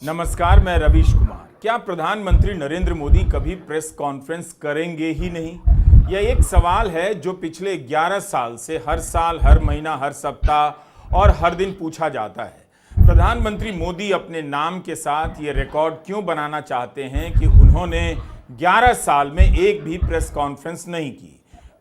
नमस्कार, मैं रवीश कुमार। क्या प्रधानमंत्री नरेंद्र मोदी कभी प्रेस कॉन्फ्रेंस करेंगे ही नहीं? यह एक सवाल है जो पिछले 11 साल से हर साल, हर महीना, हर सप्ताह और हर दिन पूछा जाता है। प्रधानमंत्री मोदी अपने नाम के साथ ये रिकॉर्ड क्यों बनाना चाहते हैं कि उन्होंने 11 साल में एक भी प्रेस कॉन्फ्रेंस नहीं की?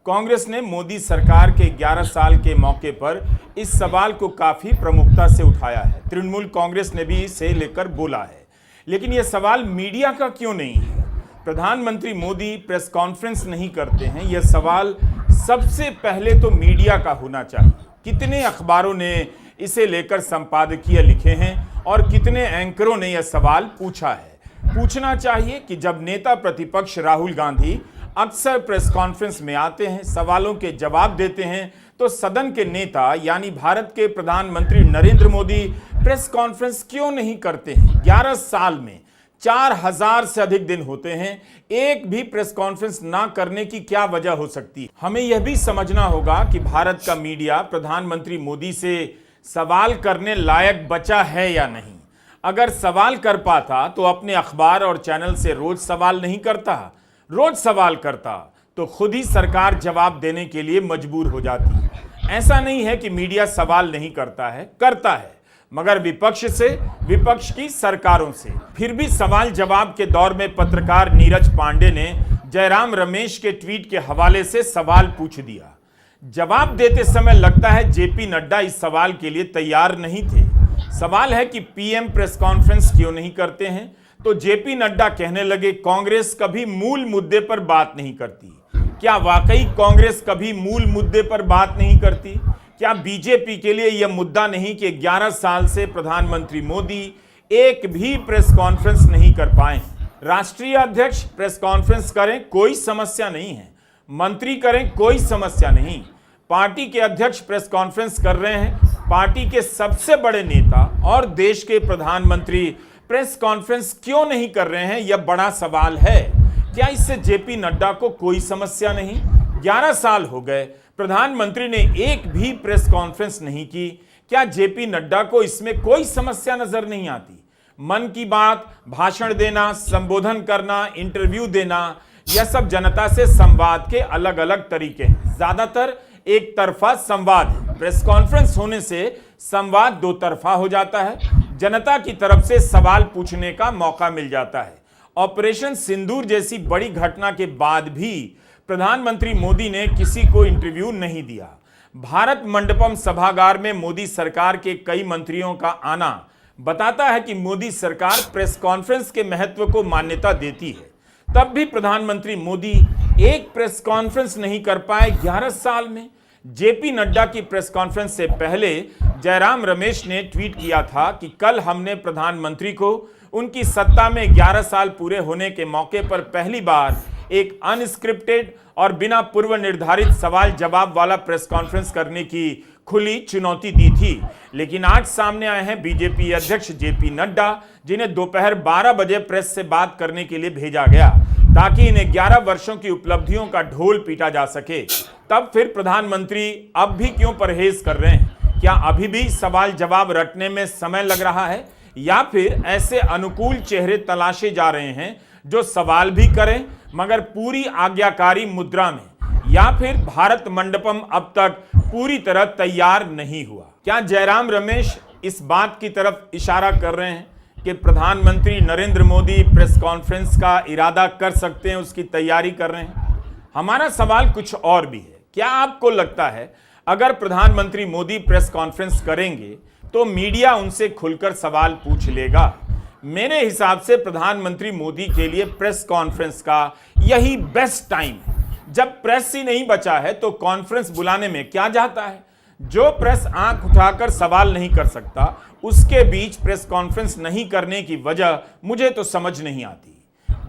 कांग्रेस ने मोदी सरकार के 11 साल के मौके पर इस सवाल को काफी प्रमुखता से उठाया है। तृणमूल कांग्रेस ने भी इसे लेकर बोला है, लेकिन यह सवाल मीडिया का क्यों नहीं है? प्रधानमंत्री मोदी प्रेस कॉन्फ्रेंस नहीं करते हैं, यह सवाल सबसे पहले तो मीडिया का होना चाहिए। कितने अखबारों ने इसे लेकर संपादकीय लिखे हैं और कितने एंकरों ने यह सवाल पूछा है? पूछना चाहिए कि जब नेता प्रतिपक्ष राहुल गांधी अक्सर प्रेस कॉन्फ्रेंस में आते हैं, सवालों के जवाब देते हैं, तो सदन के नेता यानी भारत के प्रधानमंत्री नरेंद्र मोदी प्रेस कॉन्फ्रेंस क्यों नहीं करते हैं? 11 साल में 4000 से अधिक दिन होते हैं, एक भी प्रेस कॉन्फ्रेंस ना करने की क्या वजह हो सकती है? हमें यह भी समझना होगा कि भारत का मीडिया प्रधानमंत्री मोदी से सवाल करने लायक बचा है या नहीं। अगर सवाल कर पाता तो अपने अखबार और चैनल से रोज सवाल नहीं करता। रोज सवाल करता तो खुद ही सरकार जवाब देने के लिए मजबूर हो जाती। ऐसा नहीं है कि मीडिया सवाल नहीं करता है, करता है, मगर विपक्ष से, विपक्ष की सरकारों से। फिर भी सवाल जवाब के दौर में पत्रकार नीरज पांडे ने जयराम रमेश के ट्वीट के हवाले से सवाल पूछ दिया। जवाब देते समय लगता है जेपी नड्डा इस सवाल के लिए तैयार नहीं थे। सवाल है कि पीएम प्रेस कॉन्फ्रेंस क्यों नहीं करते हैं? तो जेपी नड्डा कहने लगे, कांग्रेस कभी मूल मुद्दे पर बात नहीं करती। क्या वाकई कांग्रेस कभी मूल मुद्दे पर बात नहीं करती? क्या बीजेपी के लिए यह मुद्दा नहीं कि 11 साल से प्रधानमंत्री मोदी एक भी प्रेस कॉन्फ्रेंस नहीं कर पाए? राष्ट्रीय अध्यक्ष प्रेस कॉन्फ्रेंस करें, कोई समस्या नहीं है। मंत्री करें, कोई समस्या नहीं। पार्टी के अध्यक्ष प्रेस कॉन्फ्रेंस कर रहे हैं, पार्टी के सबसे बड़े नेता और देश के प्रधानमंत्री प्रेस कॉन्फ्रेंस क्यों नहीं कर रहे हैं? यह बड़ा सवाल है। क्या इससे जेपी नड्डा को कोई समस्या नहीं? 11 साल हो गए, प्रधानमंत्री ने एक भी प्रेस कॉन्फ्रेंस नहीं की। क्या जेपी नड्डा को इसमें कोई समस्या नजर नहीं आती? मन की बात, भाषण देना, संबोधन करना, इंटरव्यू देना, यह सब जनता से संवाद के अलग अलग तरीके हैं। ज्यादातर एक तरफा संवाद है। प्रेस कॉन्फ्रेंस होने से संवाद दो तरफा हो जाता है। जनता की तरफ से सवाल पूछने का मौका मिल जाता है। ऑपरेशन सिंदूर जैसी बड़ी घटना के बाद भी प्रधानमंत्री मोदी ने किसी को इंटरव्यू नहीं दिया। भारत मंडपम सभागार में मोदी सरकार के कई मंत्रियों का आना बताता है कि मोदी सरकार प्रेस कॉन्फ्रेंस के महत्व को मान्यता देती है। तब भी प्रधानमंत्री मोदी एक प्रेस कॉन्फ्रेंस नहीं कर पाए 11 साल में। जेपी नड्डा की प्रेस कॉन्फ्रेंस से पहले जयराम रमेश ने ट्वीट किया था कि कल हमने प्रधानमंत्री को उनकी सत्ता में 11 साल पूरे होने के मौके पर पहली बार एक अनस्क्रिप्टेड और बिना पूर्व निर्धारित सवाल जवाब वाला प्रेस कॉन्फ्रेंस करने की खुली चुनौती दी थी। लेकिन आज सामने आए हैं बीजेपी अध्यक्ष जेपी नड्डा, जिन्हें दोपहर 12 बजे प्रेस से बात करने के लिए भेजा गया ताकि इन्हें 11 वर्षों की उपलब्धियों का ढोल पीटा जा सके। तब फिर प्रधानमंत्री अब भी क्यों परहेज कर रहे हैं? क्या अभी भी सवाल जवाब रटने में समय लग रहा है, या फिर ऐसे अनुकूल चेहरे तलाशे जा रहे हैं जो सवाल भी करें मगर पूरी आज्ञाकारी मुद्रा में? या फिर भारत मंडपम अब तक पूरी तरह तैयार नहीं हुआ? क्या जयराम रमेश इस बात की तरफ इशारा कर रहे हैं कि प्रधानमंत्री नरेंद्र मोदी प्रेस कॉन्फ्रेंस का इरादा कर सकते हैं, उसकी तैयारी कर रहे हैं? हमारा सवाल कुछ और भी है। क्या आपको लगता है अगर प्रधानमंत्री मोदी प्रेस कॉन्फ्रेंस करेंगे तो मीडिया उनसे खुलकर सवाल पूछ लेगा? मेरे हिसाब से प्रधानमंत्री मोदी के लिए प्रेस कॉन्फ्रेंस का यही बेस्ट टाइम है। जब प्रेस ही नहीं बचा है तो कॉन्फ्रेंस बुलाने में क्या जाता है? जो प्रेस आंख उठाकर सवाल नहीं कर सकता, उसके बीच प्रेस कॉन्फ्रेंस नहीं करने की वजह मुझे तो समझ नहीं आती।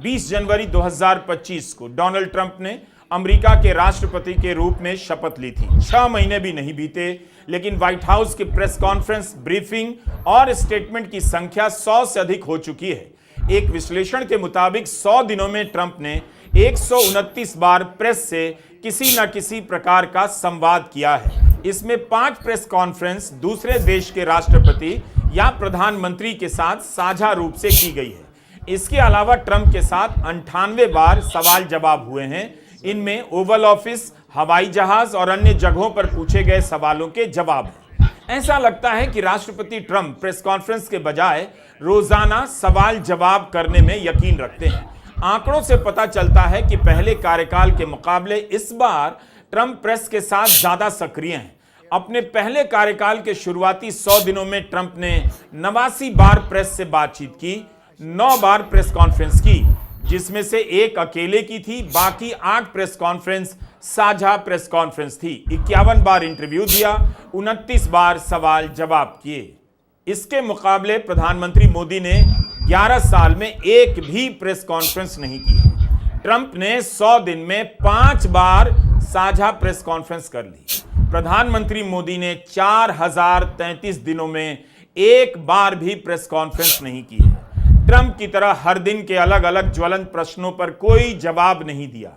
20 जनवरी 2025 को डोनाल्ड ट्रंप ने अमेरिका के राष्ट्रपति के रूप में शपथ ली थी। 6 महीने भी नहीं बीते, लेकिन व्हाइट हाउस की प्रेस कॉन्फ्रेंस, ब्रीफिंग और स्टेटमेंट की संख्या 100 से अधिक हो चुकी है। एक विश्लेषण के मुताबिक 100 दिनों में ट्रंप ने 129 बार प्रेस से किसी न किसी प्रकार का संवाद किया है। इसमें 5 प्रेस कॉन्फ्रेंस दूसरे देश के राष्ट्रपति या प्रधानमंत्री के साथ साझा रूप से की गई है। इसके अलावा ट्रंप के साथ 98 बार सवाल जवाब हुए हैं। इनमें ओवल ऑफिस, हवाई जहाज और अन्य जगहों पर पूछे गए सवालों के जवाब हैं। ऐसा लगता है कि राष्ट्रपति ट्रंप प्रेस कॉन्फ्रेंस के बजाय रोजाना सवाल जवाब करने में यकीन रखते हैं। आंकड़ों से पता चलता है कि पहले कार्यकाल के मुकाबले इस बार ट्रंप प्रेस के साथ ज्यादा सक्रिय हैं। अपने पहले कार्यकाल के शुरुआती 100 दिनों में ट्रंप ने 89 बार प्रेस से बातचीत की, 9 बार प्रेस कॉन्फ्रेंस की, जिसमें से एक अकेले की थी। बाकी 8 प्रेस कॉन्फ्रेंस साझा प्रेस कॉन्फ्रेंस थी। 51 बार इंटरव्यू दिया, 29 बार सवाल जवाब किए। इसके मुकाबले प्रधानमंत्री मोदी ने 11 साल में एक भी प्रेस कॉन्फ्रेंस नहीं की। ट्रंप ने 100 दिन में 5 बार साझा प्रेस कॉन्फ्रेंस कर ली। प्रधानमंत्री मोदी ने 4033 दिनों में एक बार भी प्रेस कॉन्फ्रेंस नहीं की है। ट्रंप की तरह हर दिन के अलग अलग ज्वलंत प्रश्नों पर कोई जवाब नहीं दिया।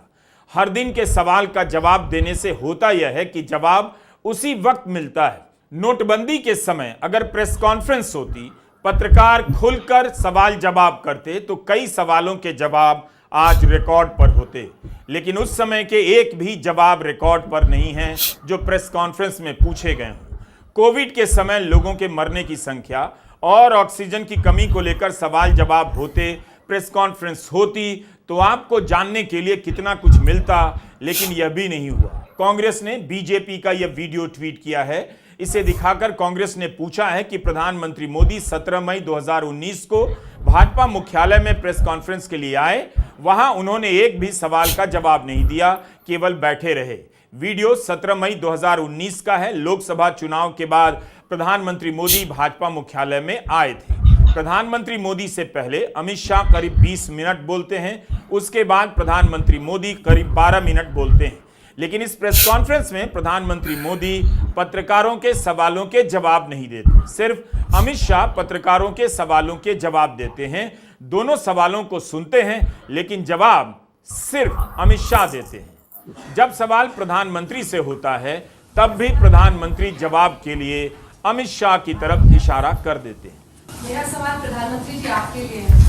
हर दिन के सवाल का जवाब देने से होता यह है कि जवाब उसी वक्त मिलता है। नोटबंदी के समय अगर प्रेस कॉन्फ्रेंस होती, पत्रकार खुलकर सवाल जवाब करते तो कई सवालों के जवाब आज रिकॉर्ड पर होते, लेकिन उस समय के एक भी जवाब रिकॉर्ड पर नहीं हैं जो प्रेस कॉन्फ्रेंस में पूछे गए हों। कोविड के समय लोगों के मरने की संख्या और ऑक्सीजन की कमी को लेकर सवाल जवाब होते, प्रेस कॉन्फ्रेंस होती तो आपको जानने के लिए कितना कुछ मिलता, लेकिन यह भी नहीं हुआ। कांग्रेस ने बीजेपी का यह वीडियो ट्वीट किया है। इसे दिखाकर कांग्रेस ने पूछा है कि प्रधानमंत्री मोदी 17 मई 2019 को भाजपा मुख्यालय में प्रेस कॉन्फ्रेंस के लिए आए। वहां उन्होंने एक भी सवाल का जवाब नहीं दिया, केवल बैठे रहे। वीडियो 17 मई 2019 का है। लोकसभा चुनाव के बाद प्रधानमंत्री मोदी भाजपा मुख्यालय में आए थे। प्रधानमंत्री मोदी से पहले अमित शाह करीब 20 मिनट बोलते हैं, उसके बाद प्रधानमंत्री मोदी करीब 12 मिनट बोलते हैं। लेकिन इस प्रेस कॉन्फ्रेंस में प्रधानमंत्री मोदी पत्रकारों के सवालों के जवाब नहीं देते, सिर्फ अमित शाह पत्रकारों के सवालों के जवाब देते हैं। दोनों सवालों को सुनते हैं, लेकिन जवाब सिर्फ अमित शाह देते हैं। जब सवाल प्रधानमंत्री से होता है, तब भी प्रधानमंत्री जवाब के लिए अमित शाह की तरफ इशारा कर देते हैं। मेरा सवाल प्रधानमंत्री जी आपके लिए है,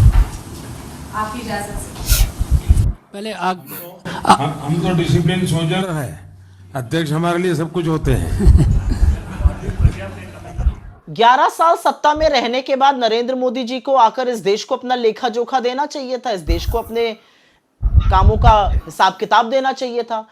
आपकी इजाजत से। पहले हम तो डिसिप्लिन सोल्जर है, अध्यक्ष हमारे लिए सब कुछ होते हैं। 11 साल सत्ता में रहने के बाद नरेंद्र मोदी जी को आकर इस देश को अपना लेखा जोखा देना चाहिए था, इस देश को अपने कामों का हिसाब किताब देना चाहिए था।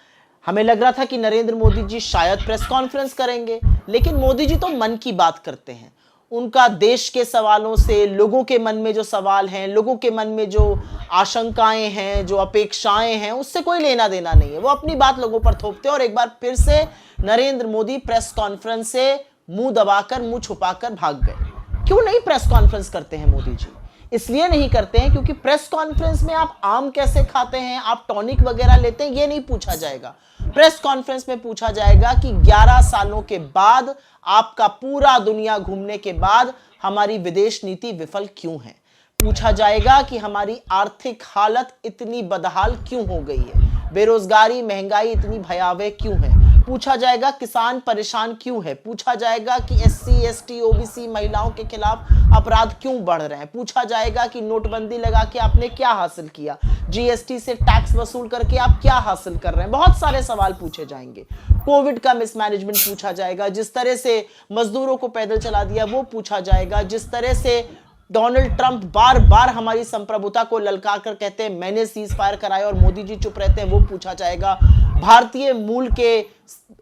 हमें लग रहा था कि नरेंद्र मोदी जी शायद प्रेस कॉन्फ्रेंस करेंगे, लेकिन मोदी जी तो मन की बात करते हैं। उनका देश के सवालों से, लोगों के मन में जो सवाल हैं, लोगों के मन में जो आशंकाएं हैं, जो अपेक्षाएं हैं, उससे कोई लेना देना नहीं है। वो अपनी बात लोगों पर थोपते हैं और एक बार फिर से नरेंद्र मोदी प्रेस कॉन्फ्रेंस से मुंह दबाकर, मुंह छुपाकर भाग गए। क्यों नहीं प्रेस कॉन्फ्रेंस करते हैं मोदी जी? इसलिए नहीं करते हैं क्योंकि प्रेस कॉन्फ्रेंस में आप आम कैसे खाते हैं, आप टॉनिक वगैरह लेते हैं, ये नहीं पूछा जाएगा। प्रेस कॉन्फ्रेंस में पूछा जाएगा कि 11 सालों के बाद, आपका पूरा दुनिया घूमने के बाद, हमारी विदेश नीति विफल क्यों है। पूछा जाएगा कि हमारी आर्थिक हालत इतनी बदहाल क्यों हो गई है, बेरोजगारी, महंगाई इतनी भयावह क्यों है। पूछा जाएगा किसान परेशान क्यों है। पूछा जाएगा कि SC, ST, OBC महिलाओं के खिलाफ अपराध क्यों बढ़ रहे हैं। पूछा जाएगा कि नोटबंदी लगा के आपने क्या हासिल किया, GST से टैक्स वसूल करके आप क्या हासिल कर रहे हैं। बहुत सारे सवाल पूछे जाएंगे। कोविड का मिसमैनेजमेंट पूछा जाएगा, जिस तरह से मजदूरों को पैदल चला दिया वो पूछा जाएगा, जिस तरह से डोनाल्ड ट्रंप बार बार हमारी संप्रभुता को ललकार कर कहते हैं मैंने सीज फायर कराया और मोदी जी चुप रहते हैं, वो पूछा जाएगा। भारतीय मूल के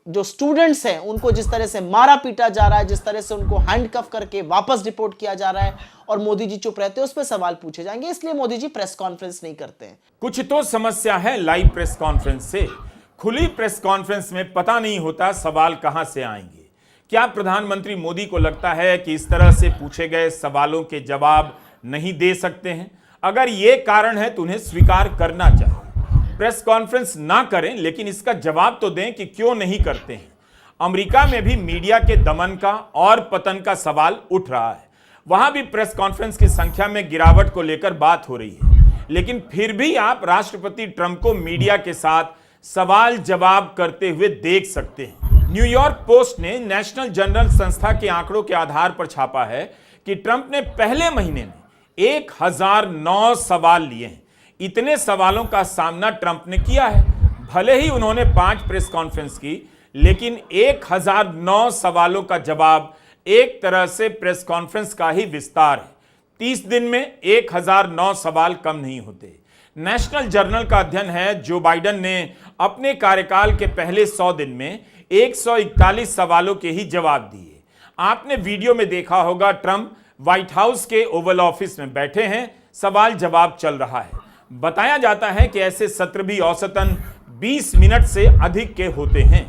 जो स्टूडेंट्स हैं उनको जिस तरह से मारा पीटा जा रहा है, जिस तरह से उनको हैंडकफ करके वापस डिपोर्ट किया जा रहा है और मोदी जी चुप रहते हैं, उस पर सवाल पूछे जाएंगे। इसलिए मोदी जी प्रेस कॉन्फ्रेंस नहीं करते हैं। कुछ तो समस्या है लाइव प्रेस कॉन्फ्रेंस से। खुली प्रेस कॉन्फ्रेंस में पता नहीं होता सवाल कहां से आएंगे। क्या प्रधानमंत्री मोदी को लगता है कि इस तरह से पूछे गए सवालों के जवाब नहीं दे सकते हैं? अगर यह कारण है तो उन्हें स्वीकार करना चाहिए। प्रेस कॉन्फ्रेंस ना करें, लेकिन इसका जवाब तो दें कि क्यों नहीं करते हैं। अमेरिका में भी मीडिया के दमन का और पतन का सवाल उठ रहा है। वहां भी प्रेस कॉन्फ्रेंस की संख्या में गिरावट को लेकर बात हो रही है, लेकिन फिर भी आप राष्ट्रपति ट्रंप को मीडिया के साथ सवाल जवाब करते हुए देख सकते हैं। न्यूयॉर्क पोस्ट ने नेशनल जर्नल संस्था के आंकड़ों के आधार पर छापा है कि ट्रंप ने पहले महीने में 1009 सवाल लिए हैं। इतने सवालों का सामना ट्रंप ने किया है। भले ही उन्होंने 5 प्रेस कॉन्फ्रेंस की, लेकिन 1009 सवालों का जवाब एक तरह से प्रेस कॉन्फ्रेंस का ही विस्तार है। 30 दिन में 1009 सवाल कम नहीं होते। नेशनल जर्नल का अध्ययन है जो बाइडेन ने अपने कार्यकाल के पहले 100 दिन में 141 सवालों के ही जवाब दिए। आपने वीडियो में देखा होगा, ट्रंप व्हाइट हाउस के ओवल ऑफिस में बैठे हैं, सवाल जवाब चल रहा है। बताया जाता है कि ऐसे सत्र भी औसतन 20 मिनट से अधिक के होते हैं।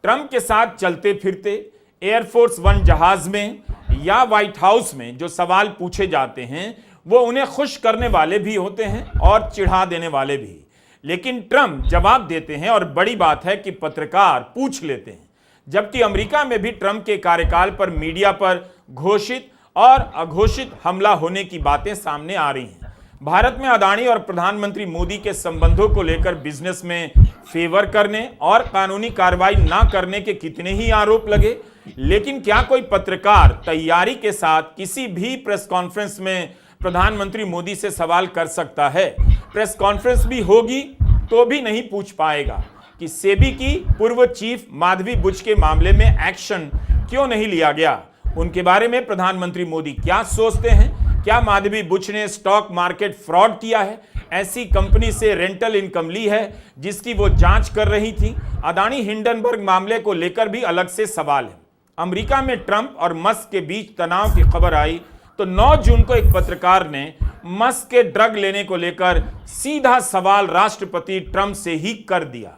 ट्रंप के साथ चलते फिरते एयरफोर्स 1 जहाज में या व्हाइट हाउस में जो सवाल पूछे जाते हैं वो उन्हें खुश करने वाले भी होते हैं और चिढ़ा देने वाले भी। लेकिन ट्रंप जवाब देते हैं और बड़ी बात है कि पत्रकार पूछ लेते हैं। जबकि अमेरिका में भी ट्रंप के कार्यकाल पर मीडिया पर घोषित और अघोषित हमला होने की बातें सामने आ रही हैं। भारत में अदानी और प्रधानमंत्री मोदी के संबंधों को लेकर बिजनेस में फेवर करने और कानूनी कार्रवाई ना करने के कितने ही आरोप लगे, लेकिन क्या कोई पत्रकार तैयारी के साथ किसी भी प्रेस कॉन्फ्रेंस में प्रधानमंत्री मोदी से सवाल कर सकता है? प्रेस कॉन्फ्रेंस भी होगी तो भी नहीं पूछ पाएगा कि सेबी की पूर्व चीफ माधवी बुच के मामले में एक्शन क्यों नहीं लिया गया। उनके बारे में प्रधानमंत्री मोदी क्या सोचते हैं? क्या माधवी बुच ने स्टॉक मार्केट फ्रॉड किया है? ऐसी कंपनी से रेंटल इनकम ली है जिसकी वो जांच कर रही थी? अदानी हिंडनबर्ग मामले को लेकर भी अलग से सवाल है। अमेरिका में ट्रंप और मस्क के बीच तनाव की खबर आई तो 9 जून को एक पत्रकार ने मस्क के ड्रग लेने को लेकर सीधा सवाल राष्ट्रपति ट्रंप से ही कर दिया।